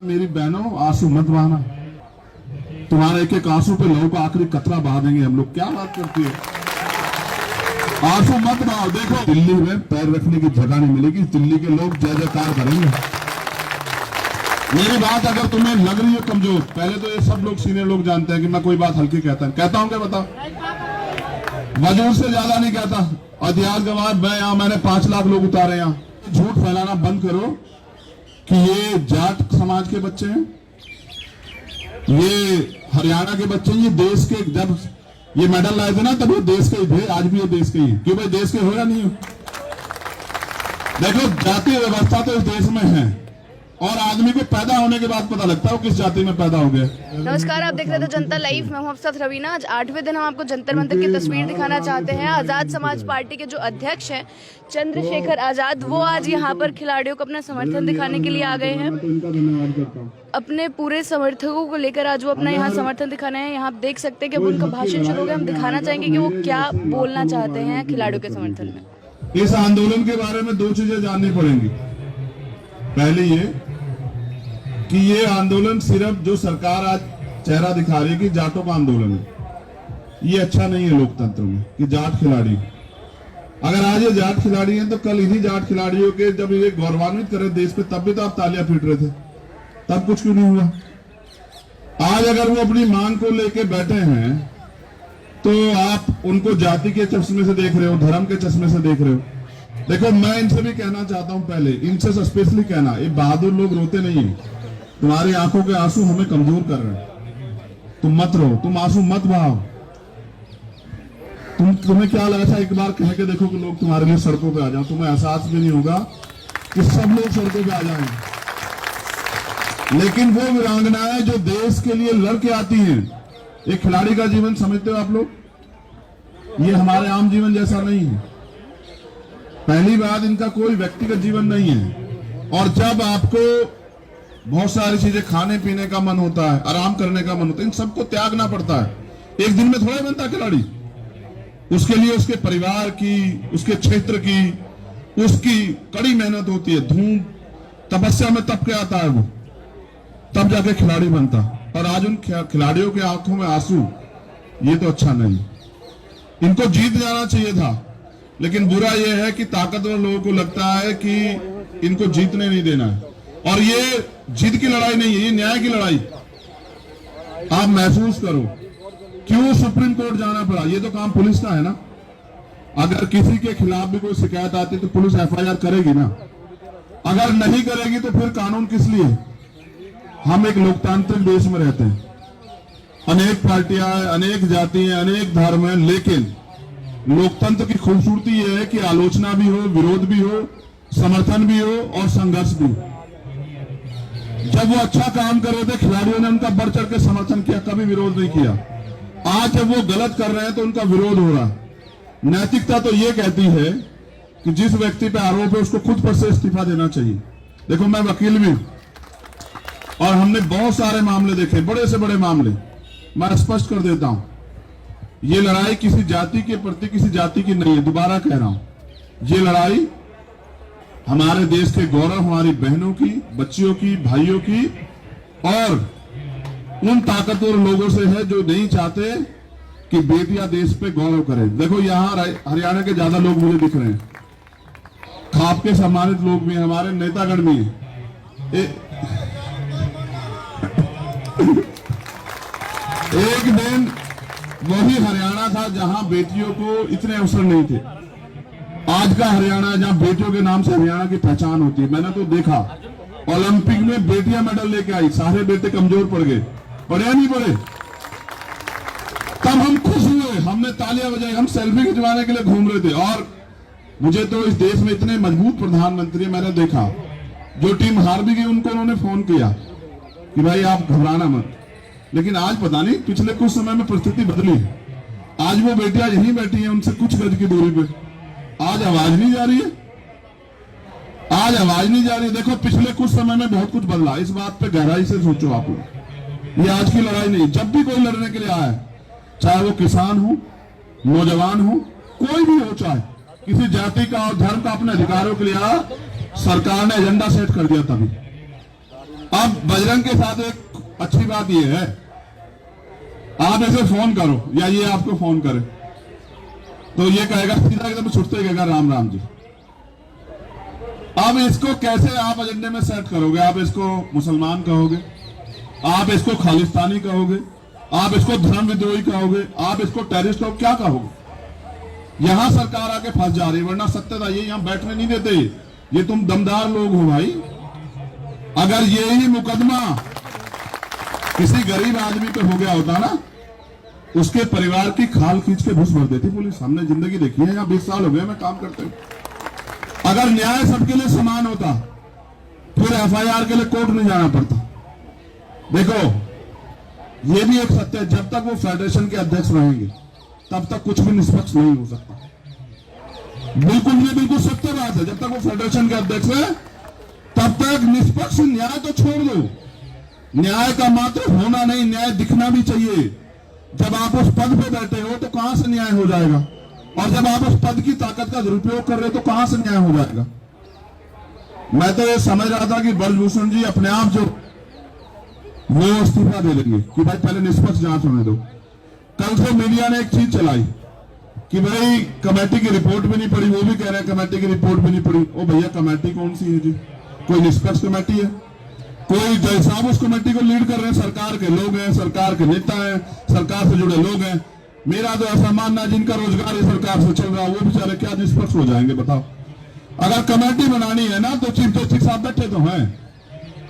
मेरी बहनों, आंसू मत बहाना। तुम्हारे एक एक आंसू पे लोगों का आखिरी कतरा बहा देंगे हम लोग। क्या बात करती है? आंसू मत बहाओ। देखो, दिल्ली में पैर रखने की जगह नहीं मिलेगी। दिल्ली के लोग जय जयकार करेंगे। मेरी बात अगर तुम्हें लग रही है कमजोर, पहले तो ये सब लोग सीनियर लोग जानते हैं कि मैं कोई बात हल्की कहता हूं क्या? बताओ, वजूद से ज्यादा नहीं कहता। इतिहास गवाह, मैंने 5 लाख लोग उतारे यहाँ। झूठ फैलाना बंद करो कि ये जाट समाज के बच्चे हैं, ये हरियाणा के बच्चे हैं, ये देश के। जब ये मेडल लाए थे ना, तब ये देश के ही थे, आज भी ये देश के ही है। क्यों भाई, देश के हो या नहीं हो? देखो, जातीय व्यवस्था तो इस देश में है और आदमी को पैदा होने के बाद पता लगता है वो किस जाति में पैदा हो गया। नमस्कार, आप देख रहे थे जनता लाइव। मैं हूं आपके साथ रवीना। आज 8वें दिन हम आपको जंतर मंतर की तस्वीर दिखाना चाहते हैं। आजाद समाज पार्टी के जो अध्यक्ष हैं चंद्रशेखर आजाद, वो आज यहां पर खिलाड़ियों को अपना समर्थन दिखाने के लिए आ गए हैं। अपने पूरे समर्थकों को लेकर आज वो अपना यहाँ समर्थन दिखाने हैं। यहाँ आप देख सकते हैं कि अब उनका भाषण शुरू हो गया। हम दिखाना चाहेंगे कि वो क्या बोलना चाहते हैं खिलाड़ियों के समर्थन में। इस आंदोलन के बारे में 2 चीजें जाननी पड़ेंगी। पहली ये कि ये आंदोलन सिर्फ जो सरकार आज चेहरा दिखा रही है कि जाटों का आंदोलन है, ये अच्छा नहीं है लोकतंत्र में कि जाट खिलाड़ी। अगर आज ये जाट खिलाड़ी हैं तो कल इन्हीं जाट खिलाड़ियों के जब ये गौरवान्वित करे देश पे, तब भी तो आप तालियां पीट रहे थे। तब कुछ क्यों नहीं हुआ? आज अगर वो अपनी मांग को लेके बैठे हैं तो आप उनको जाति के चश्मे से देख रहे हो, धर्म के चश्मे से देख रहे हो। देखो, मैं इनसे भी कहना चाहता हूं, पहले इनसे स्पेशली कहना, ये बहादुर लोग रोते नहीं है। तुम्हारी आंखों के आंसू हमें कमजोर कर रहे हैं। तुम मत रो, तुम आंसू मत बहाओ। तुम्हें क्या लगा था एक बार कह के देखो कि लोग तुम्हारे लिए सड़कों पे आ जाओ, तुम्हें एहसास भी नहीं होगा कि सब लोग सड़कों पे आ जाएंगे। लेकिन वो वीरांगनाएं जो देश के लिए लड़ के आती हैं, एक खिलाड़ी का जीवन समझते हो आप लोग? ये हमारे आम जीवन जैसा नहीं है। पहली बात, इनका कोई व्यक्तिगत जीवन नहीं है। और जब आपको बहुत सारी चीजें खाने पीने का मन होता है, आराम करने का मन होता है, इन सबको त्यागना पड़ता है। एक दिन में थोड़ा बनता खिलाड़ी। उसके लिए उसके परिवार की, उसके क्षेत्र की, उसकी कड़ी मेहनत होती है। धूम तपस्या में तप के आता है वो, तब जाके खिलाड़ी बनता। और आज उन खिलाड़ियों के आंखों में आंसू, ये तो अच्छा नहीं। इनको जीत जाना चाहिए था, लेकिन बुरा यह है कि ताकतवर लोगों को लगता है कि इनको जीतने नहीं देना है। और ये जीत की लड़ाई नहीं है, ये न्याय की लड़ाई। आप महसूस करो क्यों सुप्रीम कोर्ट जाना पड़ा। ये तो काम पुलिस का है ना। अगर किसी के खिलाफ भी कोई शिकायत आती तो पुलिस एफआईआर करेगी ना। अगर नहीं करेगी तो फिर कानून किस लिए? हम एक लोकतांत्रिक देश में रहते हैं, अनेक पार्टियां, अनेक जाति हैं, अनेक धर्म हैं, लेकिन लोकतंत्र की खूबसूरती यह है कि आलोचना भी हो, विरोध भी हो, समर्थन भी हो और संघर्ष भी हो। जब वो अच्छा काम कर रहे थे, खिलाड़ियों ने उनका बढ़ चढ़ के समर्थन किया, कभी विरोध नहीं किया। आज जब वो गलत कर रहे हैं तो उनका विरोध हो रहा है। नैतिकता तो ये कहती है कि जिस व्यक्ति पे आरोप है उसको खुद पर से इस्तीफा देना चाहिए। देखो, मैं वकील भी हूं और हमने बहुत सारे मामले देखे, बड़े से बड़े मामले। मैं स्पष्ट कर देता हूं, ये लड़ाई किसी जाति के प्रति किसी जाति की नहीं है। दोबारा कह रहा हूं, ये लड़ाई हमारे देश के गौरव, हमारी बहनों की, बच्चियों की, भाइयों की और उन ताकतवर लोगों से है जो नहीं चाहते कि बेटियां देश पे गौरव करें। देखो, यहां हरियाणा के ज्यादा लोग मुझे दिख रहे हैं, खाप के सम्मानित लोग भी हैं, हमारे नेतागण भी हैं। एक दिन वही हरियाणा था जहां बेटियों को इतने अवसर नहीं थे। आज का हरियाणा जहां बेटियों के नाम से हरियाणा की पहचान होती है। मैंने तो देखा, ओलंपिक में बेटियां मेडल लेके आई, सारे बेटे कमजोर पड़ गए, पड़े या नहीं पड़े? तब हम खुश हुए, हमने तालियां बजाई, हम सेल्फी खिंचवाने के लिए घूम रहे थे। और मुझे तो इस देश में इतने मजबूत प्रधानमंत्री मैंने देखा, जो टीम हार भी गई उनको उन्होंने फोन किया कि भाई आप घबराना मत। लेकिन आज पता नहीं, पिछले कुछ समय में परिस्थिति बदली है। आज वो बेटियां यहीं बैठी हैं, उनसे कुछ गज की दूरी पे। आज आवाज नहीं जा रही है, आज आवाज नहीं जा रही है। देखो, पिछले कुछ समय में बहुत कुछ बदला। इस बात पे गहराई से सोचो आप लोग। ये आज की लड़ाई नहीं। जब भी कोई लड़ने के लिए आया, चाहे वो किसान हो, नौजवान हो, कोई भी हो, चाहे किसी जाति का और धर्म का अपने अधिकारों के लिए आया, सरकार ने एजेंडा सेट कर दिया। तभी अब बजरंग के साथ एक अच्छी बात यह है, आप ऐसे फोन करो या ये आपको फोन करे तो ये कहेगा सीधा एकदम छुटते कहेगा राम राम जी। अब इसको कैसे आप एजेंडे में सेट करोगे? आप इसको मुसलमान कहोगे, आप इसको खालिस्तानी कहोगे, आप इसको धर्म विद्रोही कहोगे, आप इसको टेररिस्ट कहोगे, क्या कहोगे? यहां सरकार आके फंस जा रही है, वरना सत्यता ये यहां बैठने नहीं देते। ये तुम दमदार लोग हो भाई। अगर यही मुकदमा किसी गरीब आदमी पे हो गया होता ना, उसके परिवार की खाल खींच के घुस भर देती पुलिस। हमने जिंदगी देखी है, यहाँ 20 साल हो गए मैं काम करते हुए। अगर न्याय सबके लिए समान होता फिर एफआईआर के लिए कोर्ट नहीं जाना पड़ता। देखो ये भी एक सत्य है, जब तक वो फेडरेशन के अध्यक्ष रहेंगे तब तक कुछ भी निष्पक्ष नहीं हो सकता। बिल्कुल ये बिल्कुल सत्य बात है, जब तक वो फेडरेशन के अध्यक्ष है तब तक निष्पक्ष न्याय तो छोड़ दो, न्याय का मात्र होना नहीं, न्याय दिखना भी चाहिए। जब आप उस पद पे बैठे हो तो कहां से न्याय हो जाएगा, और जब आप उस पद की ताकत का दुरुपयोग कर रहे हो तो कहां से न्याय हो जाएगा। मैं तो ये समझ रहा था कि ब्रजभूषण जी अपने आप जो वो इस्तीफा दे देंगे कि भाई पहले निष्पक्ष जांच होने दो। कल से मीडिया ने एक चीज चलाई कि भाई कमेटी की रिपोर्ट भी नहीं पड़ी, वो भी कह रहे हैं कमेटी की रिपोर्ट भी नहीं पड़ी। ओ भैया कमेटी कौन सी है जी? कोई निष्पक्ष कमेटी है? कोई जज साहब उस कमेटी को लीड कर रहे हैं, सरकार के लोग हैं, सरकार के नेता हैं, सरकार से जुड़े लोग हैं। मेरा तो ऐसा मानना है जिनका रोजगार इस सरकार से चल रहा है वो बेचारे क्या निष्पक्ष हो जाएंगे बताओ? अगर कमेटी बनानी है ना तो चीफ जस्टिस साहब बैठे तो हैं,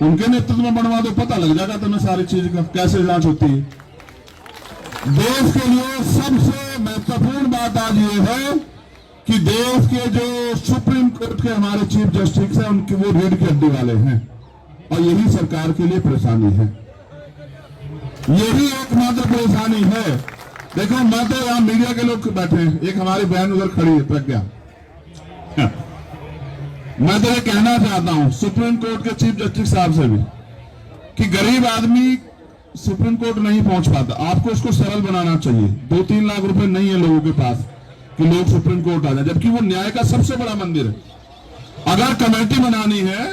उनके नेतृत्व में बनवा दो, पता लग जाएगा तुम्हें सारी चीज का कैसे जांच होती है। देश के लिए सबसे महत्वपूर्ण बात आज ये है कि देश के जो सुप्रीम कोर्ट के हमारे चीफ जस्टिस हैं उनके वो रीढ़ की हड्डी वाले हैं, और यही सरकार के लिए परेशानी है, यही एकमात्र परेशानी है। देखो मैं तो यहाँ मीडिया के लोग बैठे हैं, एक हमारी बहन उधर खड़ी है प्रज्ञा, मैं तो ये कहना चाहता हूं सुप्रीम कोर्ट के चीफ जस्टिस साहब से भी कि गरीब आदमी सुप्रीम कोर्ट नहीं पहुंच पाता, आपको उसको सरल बनाना चाहिए। 2-3 लाख रुपए नहीं है लोगों के पास कि लोग सुप्रीम कोर्ट आ जाए, जबकि वो न्याय का सबसे बड़ा मंदिर है। अगर कमेटी बनानी है,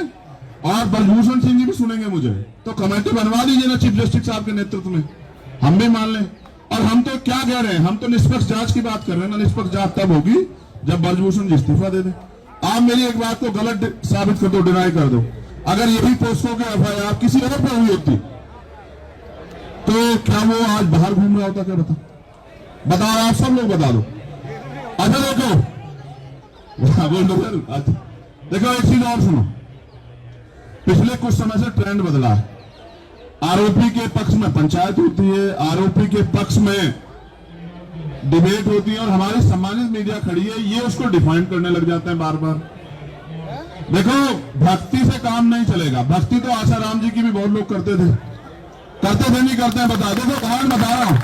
और ब्रजभूषण सिंह जी भी सुनेंगे मुझे, तो कमेटी बनवा दीजिए ना चीफ जस्टिस साहब के नेतृत्व में, हम भी मान लें। और हम तो क्या कह रहे हैं, हम तो निष्पक्ष जांच की बात कर रहे हैं ना। निष्पक्ष जांच तब होगी जब ब्रजभूषण जी इस्तीफा दे दें। आप मेरी एक बात को गलत साबित कर दो, डिनाई कर दो, अगर यही पोस्टों के एफआईआर किसी और पर हुई होती तो क्या वो आज बाहर घूम रहा होता? क्या बताओ आप सब लोग बता दो। अच्छा देखो एक चीज और सुनो, पिछले कुछ समय से ट्रेंड बदला है। आरोपी के पक्ष में पंचायत होती है, आरोपी के पक्ष में डिबेट होती है, और हमारी सम्मानित मीडिया खड़ी है, ये उसको डिफाइन करने लग जाते हैं बार बार। देखो भक्ति से काम नहीं चलेगा, भक्ति तो आसाराम जी की भी बहुत लोग करते थे नहीं करते हैं? बता दो, उदाहरण बता रहा हूं,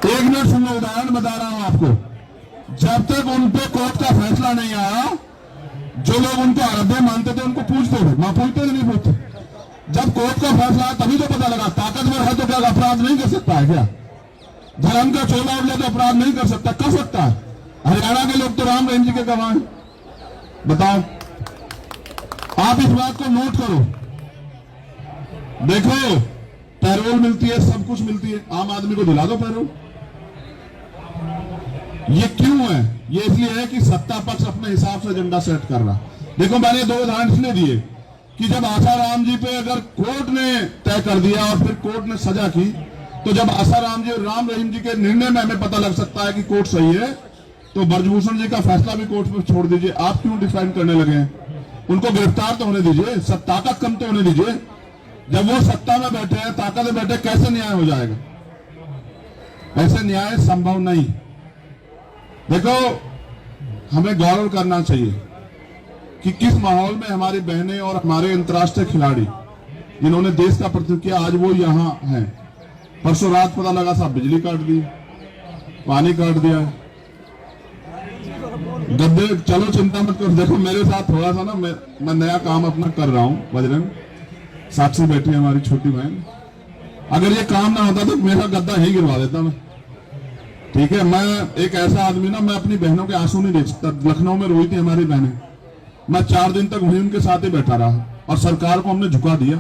1 मिनट सुन लो, उदाहरण बता रहा हूं आपको। जब तक उन पे कोर्ट का फैसला नहीं आया, जो लोग उनको आराध्य मानते थे उनको पूछते थे, मां पूछते थे नहीं पूछते। जब कोर्ट का फैसला आया तभी तो पता लगा ताकतवर है तो क्या अपराध नहीं कर सकता है? क्या धर्म का चोला उड़ तो अपराध नहीं कर सकता? कर सकता है। हरियाणा के लोग तो राम रहीम जी के गवाह हैं, बताओ। आप इस बात को नोट करो, देखो पैरोल मिलती है, सब कुछ मिलती है, आम आदमी को दिला दो पैरोल। ये क्यों है? ये इसलिए है कि सत्ता पक्ष अपने हिसाब से एजेंडा सेट कर रहा। देखो मैंने 2 उदाहरण इसलिए दिए कि जब आसाराम जी पे अगर कोर्ट ने तय कर दिया और फिर कोर्ट ने सजा की, तो जब आसाराम जी और राम रहीम जी के निर्णय में हमें पता लग सकता है कि कोर्ट सही है, तो ब्रजभूषण जी का फैसला भी कोर्ट में छोड़ दीजिए। आप क्यों डिफाइन करने लगे हैं? उनको गिरफ्तार तो होने दीजिए, सब ताकत कम तो होने दीजिए। जब वो सत्ता में बैठे हैं, ताकत में बैठे, कैसे न्याय हो जाएगा? ऐसे न्याय संभव नहीं। देखो हमें गौरव करना चाहिए कि किस माहौल में हमारी बहनें और हमारे अंतर्राष्ट्रीय खिलाड़ी जिन्होंने देश का प्रतिनिधित्व किया आज वो यहाँ हैं। परसों रात पता लगा साहब बिजली काट दी, पानी काट दिया, गद्दे। चलो चिंता मत करो, देखो मेरे साथ थोड़ा सा ना मैं नया काम अपना कर रहा हूं। बजरंग साक्षी बैठी है हमारी छोटी बहन, अगर ये काम ना होता तो मेरा गद्दा ही गिरवा देता मैं, ठीक है? मैं एक ऐसा आदमी ना, मैं अपनी बहनों के आंसू नहीं देख सकता। लखनऊ में रोई थी हमारी बहनें, मैं 4 दिन तक वहीं उनके साथ ही बैठा रहा, और सरकार को हमने झुका दिया।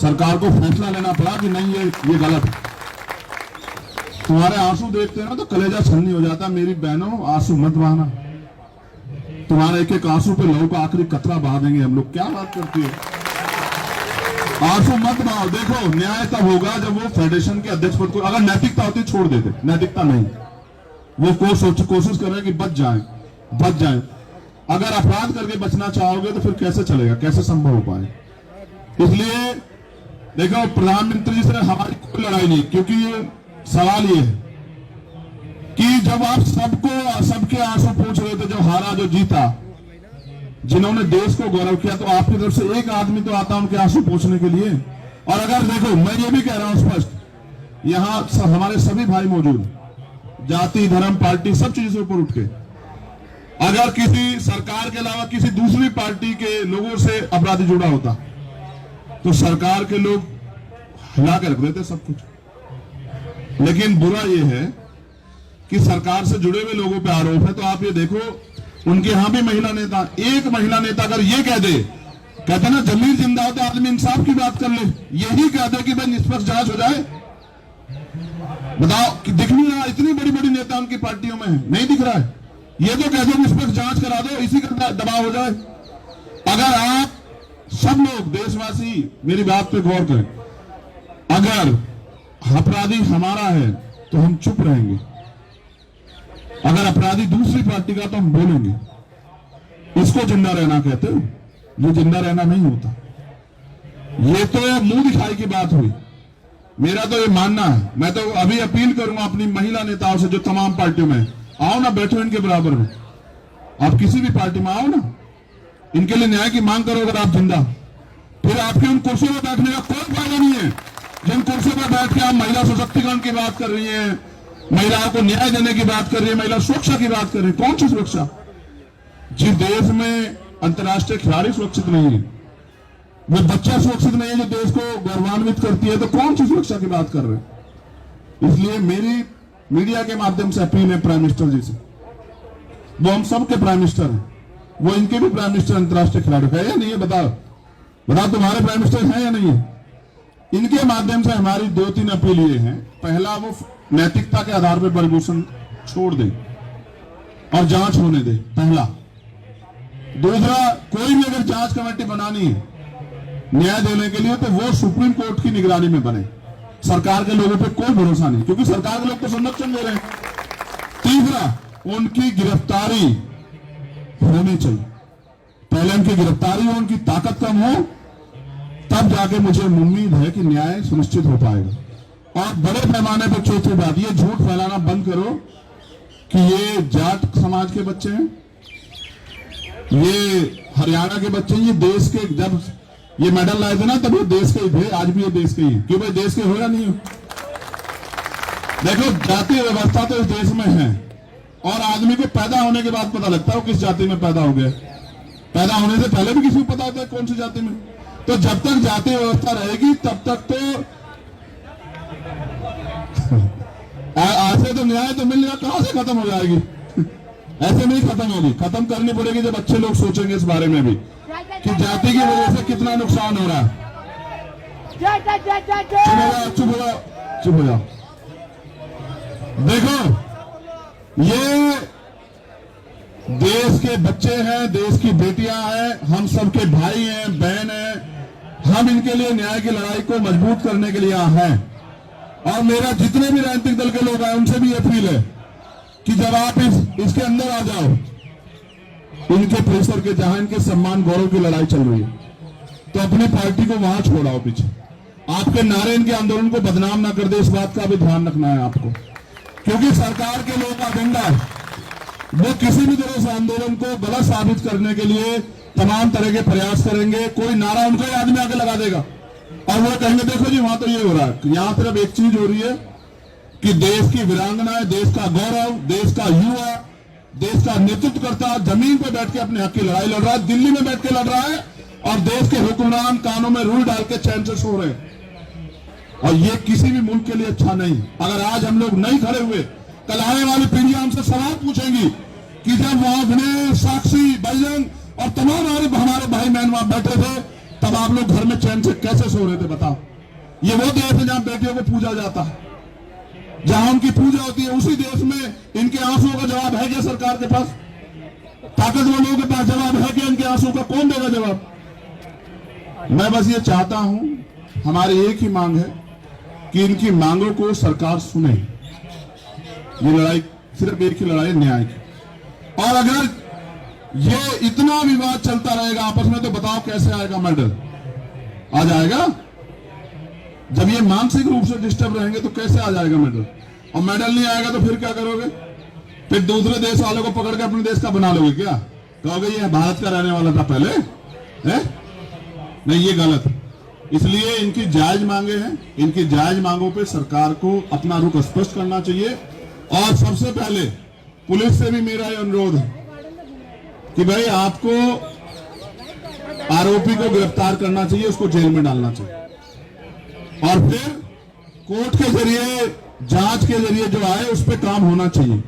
सरकार को फैसला लेना पड़ा कि नहीं, ये गलत है। तुम्हारे आंसू देखते हैं ना तो कलेजा छलनी हो जाता। मेरी बहनों, आंसू मत बहाना। तुम्हारे एक एक आंसू पे लहू का आखिरी कतरा बहा देंगे हम लोग। क्या बात करती है? आंसू मत बहाओ। देखो, न्याय तब होगा जब वो फेडरेशन के अध्यक्ष पद को, अगर नैतिकता होती छोड़ देते, नैतिकता नहीं, वो कोशिश कर रहे हैं कि बच जाए। अगर अपराध करके बचना चाहोगे तो फिर कैसे चलेगा, कैसे संभव हो पाए? इसलिए देखो, प्रधानमंत्री जी से हमारी कोई लड़ाई नहीं, क्योंकि ये सवाल ये है कि जब आप सबके आंसू पूछ रहे थे, जो हारा जो जीता, जिन्होंने देश को गौरव किया, तो आपकी तरफ से एक आदमी तो आता उनके आंसू पूछने के लिए। और अगर देखो, मैं ये भी कह रहा हूं स्पष्ट, यहां हमारे सभी भाई मौजूद, जाति, धर्म, पार्टी, सब चीजों से ऊपर उठ के, अगर किसी सरकार के अलावा किसी दूसरी पार्टी के लोगों से अपराधी जुड़ा होता तो सरकार के लोग हिला के रख देते सब कुछ। लेकिन बुरा यह है कि सरकार से जुड़े हुए लोगों पे आरोप है। तो आप ये देखो, उनके यहां भी महिला नेता, एक महिला नेता अगर ये कह दे, कहते ना जमीर जिंदा हो तो आदमी इंसाफ की बात कर ले, यही कह दे कि भाई निष्पक्ष जांच हो जाए। बताओ कि दिख नहीं रहा? इतनी बड़ी बड़ी नेता उनकी पार्टियों में है, नहीं दिख रहा है? ये तो कह दो निष्पक्ष जांच करा दो, इसी का दबाव हो जाए। अगर आप सब लोग देशवासी मेरी बात पे गौर करें, अगर अपराधी हमारा है तो हम चुप रहेंगे, अगर अपराधी दूसरी पार्टी का तो हम बोलेंगे। इसको जिंदा रहना कहते हो? ये जिंदा रहना नहीं होता। ये तो मुंह दिखाई की बात हुई। मेरा तो ये मानना है, मैं तो अभी अपील करूंगा अपनी महिला नेताओं से जो तमाम पार्टियों में, आओ ना, बैठो इनके बराबर में। आप किसी भी पार्टी में आओ ना, इनके लिए न्याय की मांग करो। अगर आप जिंदा, फिर आपके उन कुर्सियों पर बैठने का कोई फायदा नहीं है। जिन कुर्सियों पर बैठ के आप महिला सशक्तिकरण की बात कर रही हैं, महिलाओं को न्याय देने की बात कर रही है, महिला सुरक्षा की बात कर रही है, कौन सी सुरक्षा? जिस देश में अंतर्राष्ट्रीय खिलाड़ी सुरक्षित नहीं है, वो बच्चा सुरक्षित नहीं है जो देश को गौरवान्वित करती है, तो कौन सी सुरक्षा की बात कर रहे हैं? इसलिए मेरी मीडिया के माध्यम से अपील है प्राइम मिनिस्टर जी से, वो हम सबके प्राइम मिनिस्टर हैं, वो इनके भी प्राइम मिनिस्टर अंतर्राष्ट्रीय खिलाड़ी है या नहीं है? बताओ तुम्हारे प्राइम मिनिस्टर हैं या नहीं है? इनके माध्यम से हमारी 2-3 अपील ये है। पहला, वो नैतिकता के आधार पर बरगूसन छोड़ दें और जांच होने दें, पहला। दूसरा, कोई भी अगर जांच कमेटी बनानी है न्याय देने के लिए तो वो सुप्रीम कोर्ट की निगरानी में बने। सरकार के लोगों पे कोई भरोसा नहीं, क्योंकि सरकार के लोग तो संरक्षण दे रहे हैं। तीसरा, उनकी गिरफ्तारी होनी चाहिए। पहले उनकी गिरफ्तारी हो, उनकी ताकत कम हो, तब जाके मुझे उम्मीद है कि न्याय सुनिश्चित हो पाएगा। और बड़े पैमाने पर चौथी बात, ये झूठ फैलाना बंद करो कि ये जाट समाज के बच्चे हैं, ये हरियाणा के बच्चे हैं, ये देश के, जब ये मेडल लाए थे ना तब ये देश के ही थे, आज भी ये देश के ही हैं। क्यों भाई, देश के हो या नहीं हो? देखो, जातीय व्यवस्था तो इस देश में है, और आदमी को पैदा होने के बाद पता लगता है वो किस जाति में पैदा हो गया। पैदा होने से पहले भी किसी को पता होता है कौन सी जाति में। तो जब तक जातीय व्यवस्था रहेगी तब तक तो ऐसे तो न्याय तो मिलना कहां से खत्म हो जाएगी? ऐसे नहीं खत्म होगी, खत्म करनी पड़ेगी जब अच्छे लोग सोचेंगे इस बारे में भी कि जाति की वजह से कितना नुकसान हो रहा है। चुप हो जाओ। देखो, ये देश के बच्चे हैं, देश की बेटियां हैं, हम सबके भाई हैं, बहन हैं। हम इनके लिए न्याय की लड़ाई को मजबूत करने के लिए हैं। और मेरा जितने भी राजनीतिक दल के लोग हैं उनसे भी अपील है कि जब आप इसके अंदर आ जाओ, इनके प्रेशर के, जहां इनके सम्मान गौरव की लड़ाई चल रही है, तो अपनी पार्टी को वहां छोड़ाओ पीछे। आपके नारे इनके आंदोलन को बदनाम ना कर दे, इस बात का भी ध्यान रखना है आपको। क्योंकि सरकार के लोगों का एजेंडा है, वो किसी भी तरह से आंदोलन को गलत साबित करने के लिए तमाम तरह के प्रयास करेंगे। कोई नारा उनको ही आदमी आके लगा देगा और वो कहेंगे देखो जी वहां तो ये हो रहा है। यहां सिर्फ एक चीज हो रही है कि देश की वीरांगनाएं, देश का गौरव, देश का युवा, देश का नेतृत्व करता जमीन पर बैठ के अपने हक की लड़ाई लड़ रहा है, दिल्ली में बैठ के लड़ रहा है, और देश के हुक्मरान कानों में रूल डाल के चैन से सो रहे हैं। और ये किसी भी मुल्क के लिए अच्छा नहीं। अगर आज हम लोग नहीं खड़े हुए, कल आने वाली पीढ़ियां हमसे सवाल पूछेंगी कि जब वहां विनय, साक्षी, बजरंग और तमाम हमारे भाई बहन वहां बैठे थे, तब आप लोग घर में चैन से कैसे सो रहे थे बताओ? ये वो देश है जहां बेटियों को पूजा जाता है, जहां उनकी पूजा होती है। उसी देश में इनके आंसुओं का जवाब है क्या सरकार के पास? ताकतवर लोगों के पास जवाब है क्या इनके आंसुओं का? कौन देगा जवाब? मैं बस ये चाहता हूं, हमारी एक ही मांग है कि इनकी मांगों को सरकार सुने। ये लड़ाई सिर्फ एक ही लड़ाई न्याय की। और अगर ये इतना विवाद चलता रहेगा आपस में तो बताओ कैसे आएगा मेडल? आ जाएगा? जब ये मानसिक रूप से डिस्टर्ब रहेंगे तो कैसे आ जाएगा मेडल? और मेडल नहीं आएगा तो फिर क्या करोगे? फिर दूसरे देश वालों को पकड़ के अपने देश का बना लोगे क्या? कहोगे ये भारत का रहने वाला था पहले है? नहीं, ये गलत है। इसलिए इनकी जायज मांगे हैं, इनकी जायज मांगों पे सरकार को अपना रुख स्पष्ट करना चाहिए। और सबसे पहले पुलिस से भी मेरा ये अनुरोध है कि भाई आपको आरोपी को गिरफ्तार करना चाहिए, उसको जेल में डालना चाहिए, और फिर कोर्ट के जरिए, जांच के जरिए जो आए उस पर काम होना चाहिए।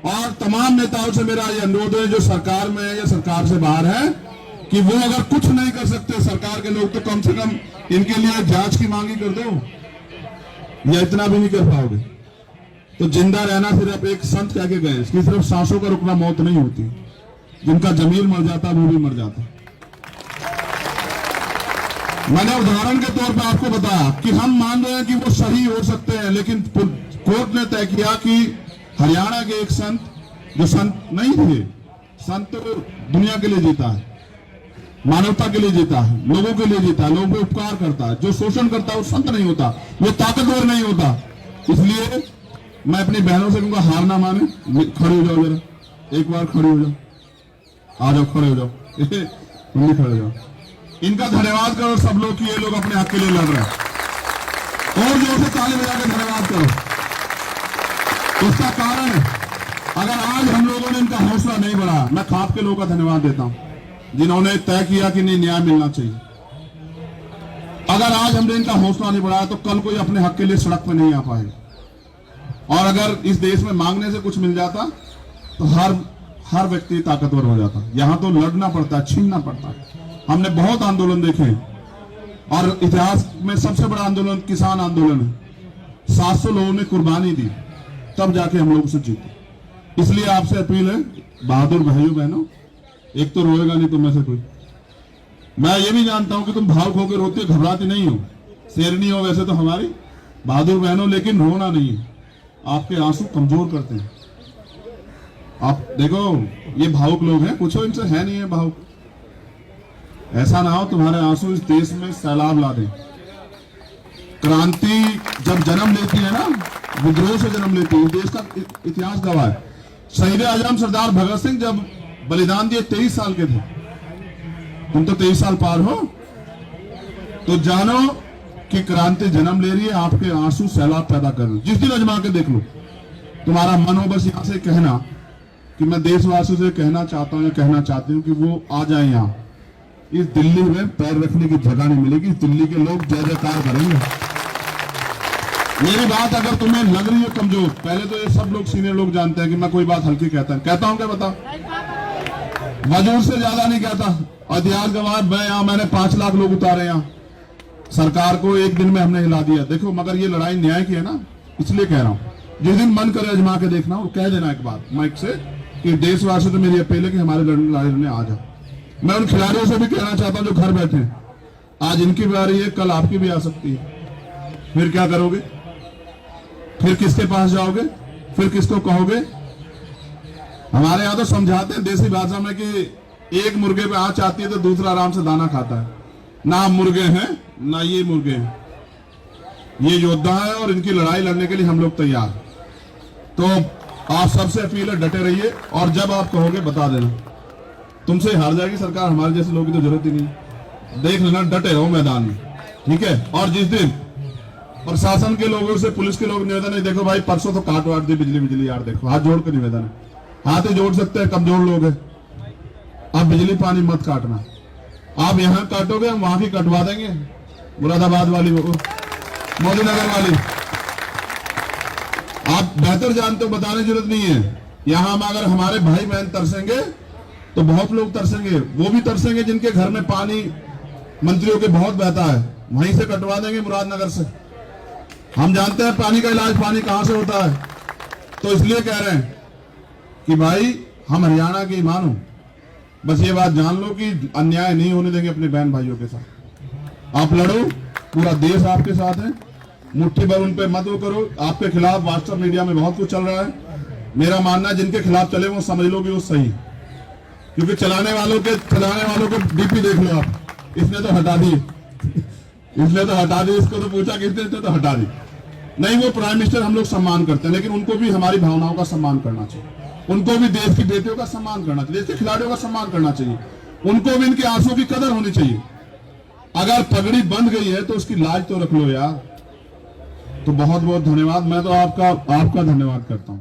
और तमाम नेताओं से मेरा ये अनुरोध है जो सरकार में है या सरकार से बाहर है कि वो अगर कुछ नहीं कर सकते सरकार के लोग तो कम से कम इनके लिए जांच की मांगी कर दो, या इतना भी नहीं कर पाओगे तो जिंदा रहना सिर्फ एक संत कह के गए कि सिर्फ सांसों का रुकना मौत नहीं होती, जिनका जमीर मर जाता वो भी मर जाता। मैंने उदाहरण के तौर पर आपको बताया कि हम मान रहे हैं कि वो सही हो सकते हैं, लेकिन कोर्ट ने तय किया कि हरियाणा के एक संत, जो संत नहीं थे, संत तो दुनिया के लिए जीता है, मानवता के लिए जीता है, लोगों के लिए जीता है, लोगों पे उपकार करता है। जो शोषण करता है वो संत नहीं होता, वो ताकतवर नहीं होता। इसलिए मैं अपनी बहनों से कहूंगा हार ना माने, खड़े हो जाओ, जरा एक बार खड़े हो जाओ, आ जाओ, खड़े हो जाओ, तुम भी खड़े हो जाओ। इनका धन्यवाद करो सब लोग कि ये लोग अपने हक के लिए लड़ रहे हैं, और जोर से ताली बजा के धन्यवाद करो। उसका कारण है अगर आज हम लोगों ने इनका हौसला नहीं बढ़ाया, मैं खाप के लोगों का धन्यवाद देता हूं जिन्होंने तय किया कि नहीं न्याय मिलना चाहिए। अगर आज हमने इनका हौसला नहीं बढ़ाया तो कल कोई अपने हक के लिए सड़क पर नहीं आ पाएगा। और अगर इस देश में मांगने से कुछ मिल जाता तो हर व्यक्ति ताकतवर हो जाता। यहां तो लड़ना पड़ता है, छीनना पड़ता है। हमने बहुत आंदोलन देखे और इतिहास में सबसे बड़ा आंदोलन किसान आंदोलन है। 700 लोगों ने कुर्बानी दी तब जाके हम लोग उसे जीते। इसलिए आपसे अपील है बहादुर भाइयों बहनों, एक तो रोएगा नहीं तुम में से कोई। मैं ये भी जानता हूं कि तुम भावुक होकर रोती हो, घबराती नहीं हो, शेरनी हो वैसे तो हमारी बहादुर बहनों, लेकिन रोना नहीं है। आपके आंसू कमजोर करते हैं। आप देखो ये भावुक लोग हैं, पूछो इनसे, है नहीं है भावुक? ऐसा ना हो तुम्हारे आंसू इस देश में सैलाब ला दें। क्रांति जब जन्म लेती है ना, विद्रोह से जन्म लेती है, देश का इतिहास गवाह है। शहीद आजम सरदार भगत सिंह जब बलिदान दिए 23 साल के थे, तुम तो 23 साल पार हो, तो जानो कि क्रांति जन्म ले रही है, आपके आंसू सैलाब पैदा कर रहे हैं। जिस दिन अजमा के देख लो, तुम्हारा मन हो बस यहां से कहना कि मैं देशवासियों से कहना चाहता हूं या कहना चाहती हूं कि वो आ जाए यहाँ। इस दिल्ली में पैर रखने की जगह नहीं मिलेगी, दिल्ली के लोग जय जयकार करेंगे। मेरी बात अगर तुम्हें लग रही है कमजोर, पहले तो ये सब लोग सीनियर लोग जानते हैं कि मैं कोई बात हल्की कहता हूं क्या बताओ? वजूद से ज्यादा नहीं कहता। इतिहास गवाह, मैंने 5 लाख लोग उतारे यहाँ, सरकार को एक दिन में हमने हिला दिया। देखो मगर ये लड़ाई न्याय की है ना, इसलिए कह रहा हूं। जिस दिन मन करे अजमा के देखना और कह देना एक बात माइक से कि देशवासियों से मेरी अपील है कि हमारे लड़ाई लड़ने आ जाओ। मैं उन खिलाड़ियों से भी कहना चाहता हूं जो घर बैठे हैं, आज इनकी बारी है, कल आपकी भी आ सकती है। फिर क्या करोगे? फिर किसके पास जाओगे? फिर किसको कहोगे? हमारे यहां तो समझाते हैं देसी भाषा में कि एक मुर्गे पे आंच आती है तो दूसरा आराम से दाना खाता है। ना हम मुर्गे हैं ना ये मुर्गे हैं, ये योद्धा है और इनकी लड़ाई लड़ने के लिए हम लोग तैयार। तो आप सबसे अपील है डटे रहिए, और जब आप कहोगे बता देना। तुमसे हार जाएगी सरकार, हमारे जैसे लोगों की तो जरूरत ही नहीं। देख लेना, डटे रहो मैदान में, ठीक है? और जिस दिन प्रशासन के लोगों से, पुलिस के लोग निवेदन है, देखो भाई परसों तो काट वाट दी बिजली यार, देखो हाथ जोड़ कर निवेदन है, हाथ ही जोड़ सकते हैं, कमजोर लोग हैं। आप बिजली पानी मत काटना, आप यहाँ काटोगे हम वहां की कटवा देंगे, मुरादाबाद वाली, मोदी नगर वाली। आप बेहतर जानते हो, बताने की जरूरत नहीं है। यहां हम अगर हमारे भाई बहन तरसेंगे तो बहुत लोग तरसेंगे, वो भी तरसेंगे जिनके घर में पानी मंत्रियों के बहुत बहता है, वहीं से कटवा देंगे मुरादनगर से। हम जानते हैं पानी का इलाज पानी कहां से होता है, तो इसलिए कह रहे हैं कि भाई हम हरियाणा के ईमान हो, बस ये बात जान लो कि अन्याय नहीं होने देंगे अपने बहन भाइयों के साथ। आप लड़ो, पूरा देश आपके साथ है, मुट्ठी भर उन पे मत वो करो। आपके खिलाफ व्हाट्सएप मीडिया में बहुत कुछ चल रहा है, मेरा मानना है जिनके खिलाफ चले वो समझ लो कि वो सही, क्योंकि चलाने वालों को डीपी देख लो आप, इसने तो हटा दी इसको तो पूछा किसने, तो हटा दी। नहीं, वो प्राइम मिनिस्टर हम लोग सम्मान करते हैं, लेकिन उनको भी हमारी भावनाओं का सम्मान करना चाहिए, उनको भी देश की बेटियों का सम्मान करना चाहिए, देश के खिलाड़ियों का सम्मान करना चाहिए, उनको भी इनके आंसू की कदर होनी चाहिए। अगर पगड़ी बंध गई है तो उसकी लाज तो रख लो यार। तो बहुत बहुत धन्यवाद, मैं तो आपका धन्यवाद करता हूं।